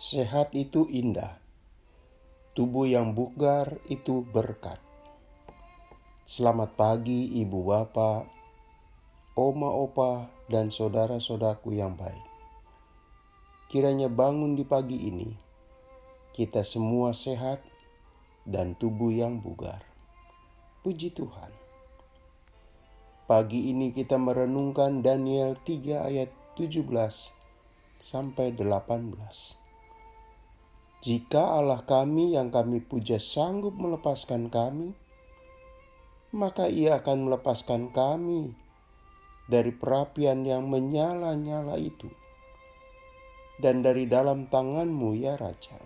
Sehat itu indah, tubuh yang bugar itu berkat. Selamat pagi ibu bapak, oma opa, dan saudara-saudaraku yang baik. Kiranya bangun di pagi ini, kita semua sehat dan tubuh yang bugar. Puji Tuhan. Pagi ini kita merenungkan Daniel 3 ayat 17 sampai 18. Jika Allah kami yang kami puja sanggup melepaskan kami, maka Ia akan melepaskan kami dari perapian yang menyala-nyala itu dan dari dalam tangan-Mu, ya Raja.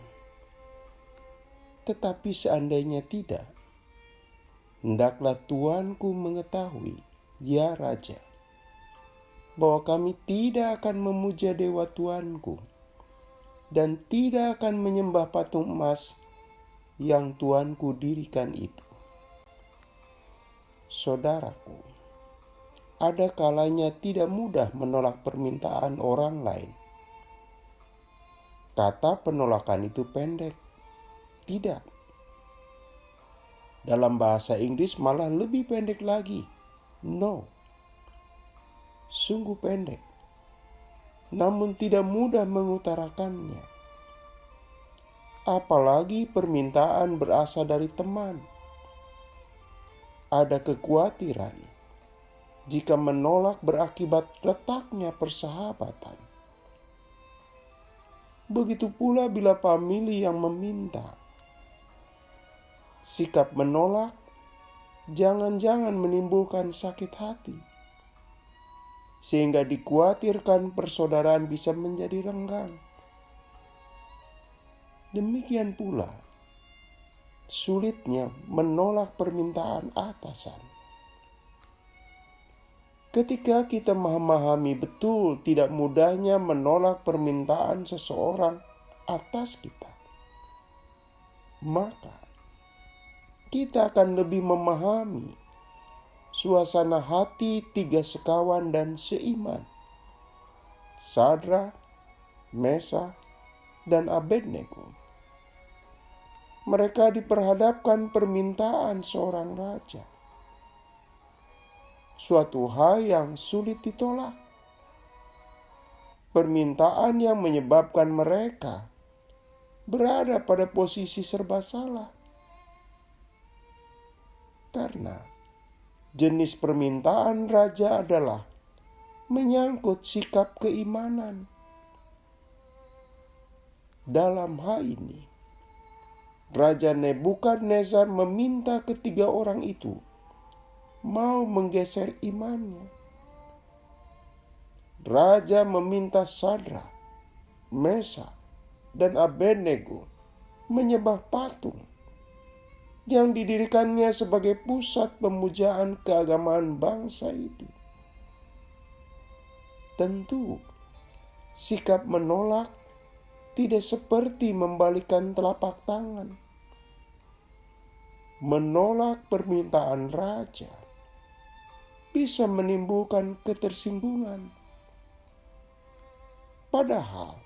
Tetapi seandainya tidak, hendaklah Tuanku mengetahui, ya Raja, bahwa kami tidak akan memuja dewa Tuanku dan tidak akan menyembah patung emas yang Tuanku dirikan itu. Saudaraku, ada kalanya tidak mudah menolak permintaan orang lain. Kata penolakan itu pendek. Tidak. Dalam bahasa Inggris malah lebih pendek lagi. No. Sungguh pendek. Namun tidak mudah mengutarakannya. Apalagi permintaan berasal dari teman. Ada kekhawatiran jika menolak berakibat retaknya persahabatan. Begitu pula bila famili yang meminta. Sikap menolak jangan-jangan menimbulkan sakit hati, sehingga dikhawatirkan persaudaraan bisa menjadi renggang. Demikian pula sulitnya menolak permintaan atasan. Ketika kita memahami betul tidak mudahnya menolak permintaan seseorang atas kita, maka kita akan lebih memahami suasana hati tiga sekawan dan seiman, Sadrak, Mesak, dan Abednego. Mereka diperhadapkan permintaan seorang raja. Suatu hal yang sulit ditolak. Permintaan yang menyebabkan mereka berada pada posisi serba salah. Karena jenis permintaan raja adalah menyangkut sikap keimanan. Dalam hal ini, Raja Nebukadnezar meminta ketiga orang itu mau menggeser imannya. Raja meminta Sadrak, Mesak, dan Abednego menyembah patung yang didirikannya sebagai pusat pemujaan keagamaan bangsa itu. Tentu, sikap menolak tidak seperti membalikan telapak tangan. Menolak permintaan raja bisa menimbulkan ketersinggungan. Padahal,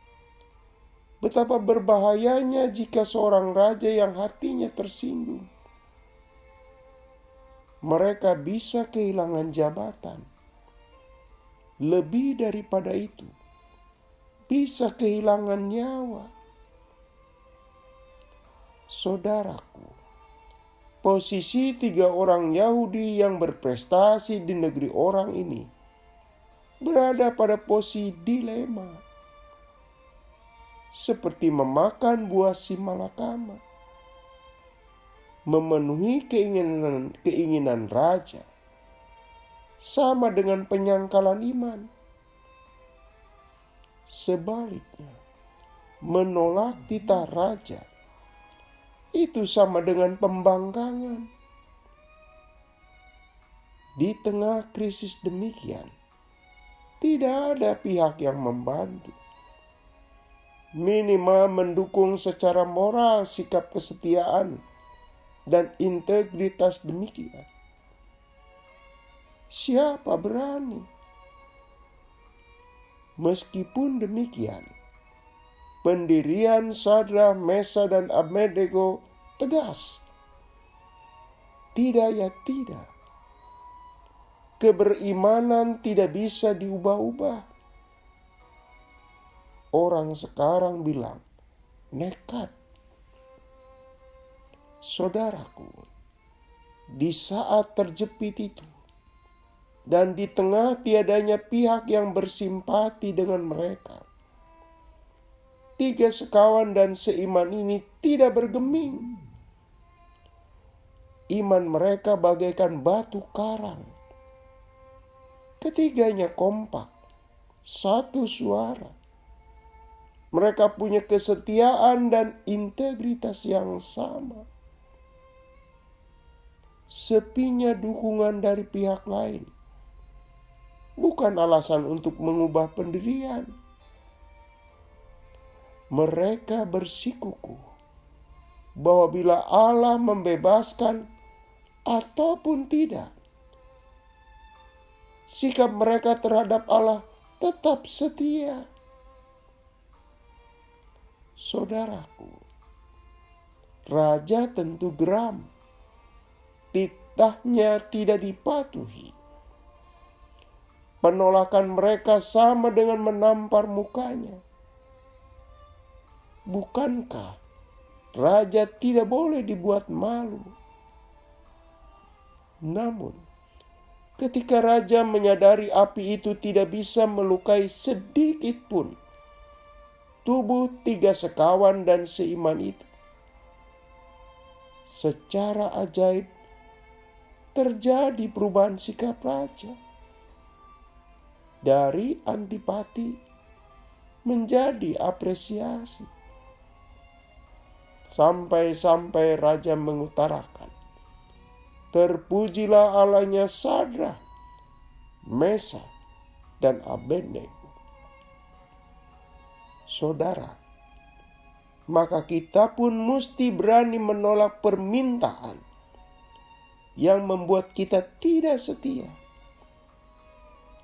betapa berbahayanya jika seorang raja yang hatinya tersinggung. Mereka bisa kehilangan jabatan. Lebih daripada itu, bisa kehilangan nyawa. Saudaraku, posisi tiga orang Yahudi yang berprestasi di negeri orang ini berada pada posisi dilema, seperti memakan buah simalakama, memenuhi keinginan raja, sama dengan penyangkalan iman. Sebaliknya, menolak titah raja itu sama dengan pembangkangan. Di tengah krisis demikian, tidak ada pihak yang membantu. Minimal mendukung secara moral sikap kesetiaan dan integritas demikian. Siapa berani? Meskipun demikian, pendirian Sadrak, Mesakh, dan Abednego tegas. Tidak ya tidak. Keberimanan tidak bisa diubah-ubah. Orang sekarang bilang nekat. Saudaraku, di saat terjepit itu, dan di tengah tiadanya pihak yang bersimpati dengan mereka, tiga sekawan dan seiman ini tidak bergeming. Iman mereka bagaikan batu karang. Ketiganya kompak, satu suara. Mereka punya kesetiaan dan integritas yang sama. Sepinya dukungan dari pihak lain bukan alasan untuk mengubah pendirian. Mereka bersikukuh bahwa bila Allah membebaskan ataupun tidak, sikap mereka terhadap Allah tetap setia. Saudaraku, raja tentu geram. Titahnya tidak dipatuhi. Penolakan mereka sama dengan menampar mukanya. Bukankah raja tidak boleh dibuat malu? Namun, ketika raja menyadari api itu tidak bisa melukai sedikit pun tubuh tiga sekawan dan seiman itu, secara ajaib terjadi perubahan sikap raja. Dari antipati menjadi apresiasi. Sampai-sampai raja mengutarakan, terpujilah Allahnya Sadrak, Mesakh, dan Abednego. Saudara, maka kita pun mesti berani menolak permintaan yang membuat kita tidak setia.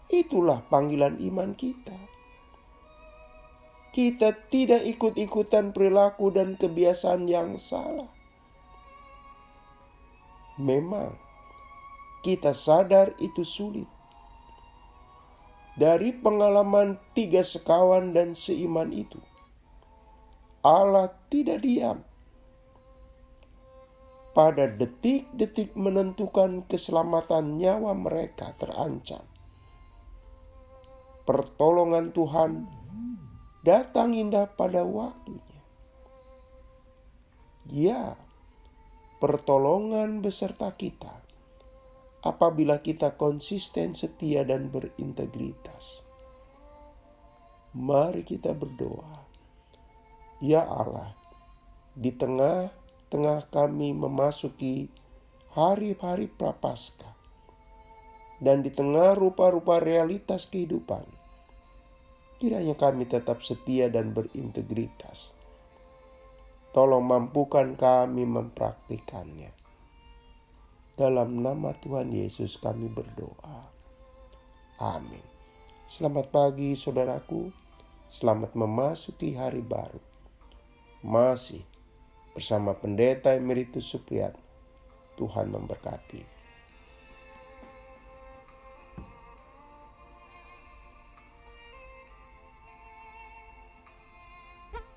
Itulah panggilan iman kita. Kita tidak ikut-ikutan perilaku dan kebiasaan yang salah. Memang kita sadar itu sulit. Dari pengalaman tiga sekawan dan seiman itu, Allah tidak diam. Pada detik-detik menentukan keselamatan nyawa mereka terancam, pertolongan Tuhan datang indah pada waktunya. Ya, pertolongan beserta kita apabila kita konsisten, setia, dan berintegritas. Mari kita berdoa. Ya Allah, di tengah kami memasuki hari-hari Prapaskah, dan di tengah rupa-rupa realitas kehidupan, kiranya kami tetap setia dan berintegritas. Tolong mampukan kami mempraktikannya. Dalam nama Tuhan Yesus kami berdoa. Amin. Selamat pagi saudaraku. Selamat memasuki hari baru. Masih bersama Pendeta Emeritus Supriyatno. Tuhan memberkati.